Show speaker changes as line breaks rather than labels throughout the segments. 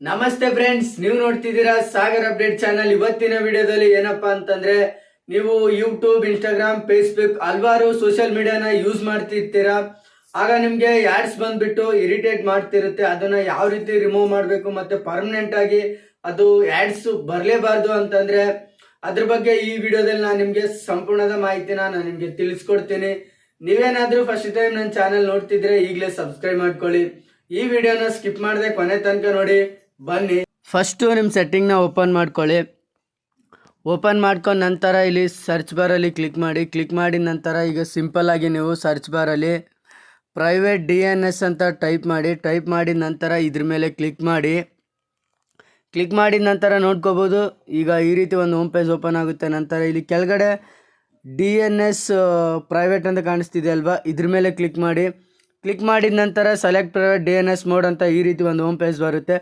ನಮಸ್ತೆ ಫ್ರೆಂಡ್ಸ್, ನೀವು ನೋಡ್ತಿದ್ದೀರಾ ಸಾಗರ್ ಅಪ್ಡೇಟ್ ಚಾನಲ್. ಇವತ್ತಿನ ವಿಡಿಯೋದಲ್ಲಿ ಏನಪ್ಪಾ ಅಂತಂದ್ರೆ, ನೀವು ಯೂಟ್ಯೂಬ್, ಇನ್ಸ್ಟಾಗ್ರಾಮ್, ಫೇಸ್ಬುಕ್ ಹಲವಾರು ಸೋಷಿಯಲ್ ಮೀಡಿಯಾನ ಯೂಸ್ ಮಾಡ್ತಿರ್ತೀರಾ. ಆಗ ನಿಮ್ಗೆ ಆಡ್ಸ್ ಬಂದ್ಬಿಟ್ಟು ಇರಿಟೇಟ್ ಮಾಡ್ತಿರುತ್ತೆ. ಅದನ್ನ ಯಾವ ರೀತಿ ರಿಮೂವ್ ಮಾಡಬೇಕು ಮತ್ತೆ ಪರ್ಮನೆಂಟ್ ಆಗಿ ಅದು ಆಡ್ಸ್ ಬರಲೇಬಾರ್ದು ಅಂತಂದ್ರೆ ಅದ್ರ ಬಗ್ಗೆ ಈ ವಿಡಿಯೋದಲ್ಲಿ ನಾನು ನಿಮ್ಗೆ ಸಂಪೂರ್ಣದ ಮಾಹಿತಿನ ನಾನು ನಿಮ್ಗೆ ತಿಳಿಸ್ಕೊಡ್ತೀನಿ. ನೀವೇನಾದ್ರೂ ಫಸ್ಟ್ ಟೈಮ್ ನನ್ನ ಚಾನಲ್ ನೋಡ್ತಿದ್ರೆ ಈಗಲೇ ಸಬ್ಸ್ಕ್ರೈಬ್ ಮಾಡ್ಕೊಳ್ಳಿ. ಈ ವಿಡಿಯೋನ ಸ್ಕಿಪ್ ಮಾಡದೆ ಕೊನೆ ತನಕ ನೋಡಿ. ಬನ್ನಿ, ಫಸ್ಟು ನಿಮ್ಮ ಸೆಟ್ಟಿಂಗ್ನ ಓಪನ್ ಮಾಡ್ಕೊಳ್ಳಿ. ಓಪನ್ ಮಾಡ್ಕೊಂಡು ನಂತರ ಇಲ್ಲಿ ಸರ್ಚ್ ಬಾರಲ್ಲಿ ಕ್ಲಿಕ್ ಮಾಡಿ ನಂತರ ಈಗ ಸಿಂಪಲ್ ಆಗಿ ನೀವು ಸರ್ಚ್ ಬಾರಲ್ಲಿ ಪ್ರೈವೇಟ್ DNS ಅಂತ ಟೈಪ್ ಮಾಡಿ ನಂತರ ಇದ್ರ ಮೇಲೆ ಕ್ಲಿಕ್ ಮಾಡಿದ ನಂತರ ನೋಡ್ಕೋಬೋದು. ಈಗ ಈ ರೀತಿ ಒಂದು ಹೋಮ್ ಪೇಜ್ ಓಪನ್ ಆಗುತ್ತೆ. ನಂತರ ಇಲ್ಲಿ ಕೆಳಗಡೆ DNS ಪ್ರೈವೇಟ್ ಅಂತ ಕಾಣಿಸ್ತಿದೆ ಅಲ್ವಾ, ಇದ್ರ ಮೇಲೆ ಕ್ಲಿಕ್ ಮಾಡಿದ ನಂತರ ಸೆಲೆಕ್ಟ್ ಪ್ರೈವೇಟ್ DNS ಮೋಡ್ ಅಂತ ಈ ರೀತಿ ಒಂದು ಹೋಮ್ ಪೇಜ್ ಬರುತ್ತೆ.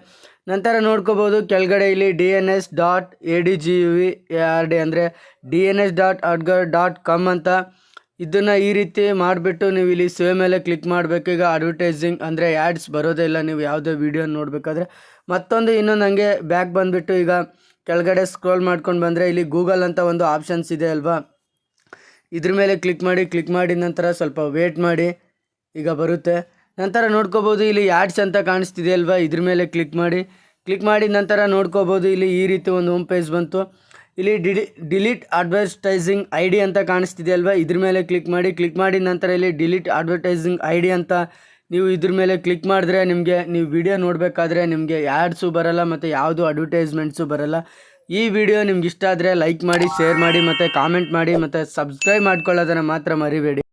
ನಂತರ ನೋಡ್ಕೋಬೋದು ಕೆಳಗಡೆ ಇಲ್ಲಿ DNS.ADGUVARD ಅಂದರೆ DNS.adgar.com ಅಂತ ಇದನ್ನು ಈ ರೀತಿ ಮಾಡಿಬಿಟ್ಟು ನೀವು ಇಲ್ಲಿ ಸೇವ್ ಮೇಲೆ ಕ್ಲಿಕ್ ಮಾಡಬೇಕು. ಈಗ ಅಡ್ವರ್ಟೈಸಿಂಗ್ ಅಂದರೆ ಆ್ಯಡ್ಸ್ ಬರೋದೇ ಇಲ್ಲ ನೀವು ಯಾವುದೇ ವೀಡಿಯೋ ನೋಡಬೇಕಾದ್ರೆ. ಇನ್ನೊಂದು ಹಂಗೆ ಬ್ಯಾಕ್ ಬಂದುಬಿಟ್ಟು ಈಗ ಕೆಳಗಡೆ ಸ್ಕ್ರೋಲ್ ಮಾಡ್ಕೊಂಡು ಬಂದರೆ ಇಲ್ಲಿ ಗೂಗಲ್ ಅಂತ ಒಂದು ಆಪ್ಷನ್ಸ್ ಇದೆ ಅಲ್ವಾ, ಇದ್ರ ಮೇಲೆ ಕ್ಲಿಕ್ ಮಾಡಿದ ನಂತರ ಸ್ವಲ್ಪ ವೇಟ್ ಮಾಡಿ, ಈಗ ಬರುತ್ತೆ. ನಂತರ ನೋಡ್ಕೋಬೋದು ಇಲ್ಲಿ ಆ್ಯಡ್ಸ್ ಅಂತ ಕಾಣಿಸ್ತಿದೆ ಅಲ್ವಾ, ಇದ್ರ ಮೇಲೆ ಕ್ಲಿಕ್ ಮಾಡಿದ ನಂತರ ನೋಡ್ಕೋಬೋದು ಇಲ್ಲಿ ಈ ರೀತಿ ಒಂದು ಹೋಮ್ ಪೇಜ್ ಬಂತು. ಇಲ್ಲಿ ಡಿಲೀಟ್ ಅಡ್ವರ್ಟೈಸಿಂಗ್ ID ಅಂತ ಕಾಣಿಸ್ತಿದೆ ಅಲ್ವಾ, ಇದ್ರ ಮೇಲೆ ಕ್ಲಿಕ್ ಮಾಡಿದ ನಂತರ ಇಲ್ಲಿ ಡಿಲೀಟ್ ಅಡ್ವರ್ಟೈಸಿಂಗ್ ID ಅಂತ ನೀವು ಇದ್ರ ಮೇಲೆ ಕ್ಲಿಕ್ ಮಾಡಿದ್ರೆ ನಿಮಗೆ ನೀವು ವಿಡಿಯೋ ನೋಡಬೇಕಾದ್ರೆ ನಿಮಗೆ ಆ್ಯಡ್ಸು ಬರಲ್ಲ ಮತ್ತು ಯಾವುದು ಅಡ್ವರ್ಟೈಸ್ಮೆಂಟ್ಸು ಬರಲ್ಲ. ಈ ವಿಡಿಯೋ ನಿಮ್ಗೆ ಇಷ್ಟ ಆದರೆ ಲೈಕ್ ಮಾಡಿ, ಶೇರ್ ಮಾಡಿ ಮತ್ತು ಕಾಮೆಂಟ್ ಮಾಡಿ ಮತ್ತು ಸಬ್ಸ್ಕ್ರೈಬ್ ಮಾಡ್ಕೊಳ್ಳೋದನ್ನು ಮಾತ್ರ ಮರಿಬೇಡಿ.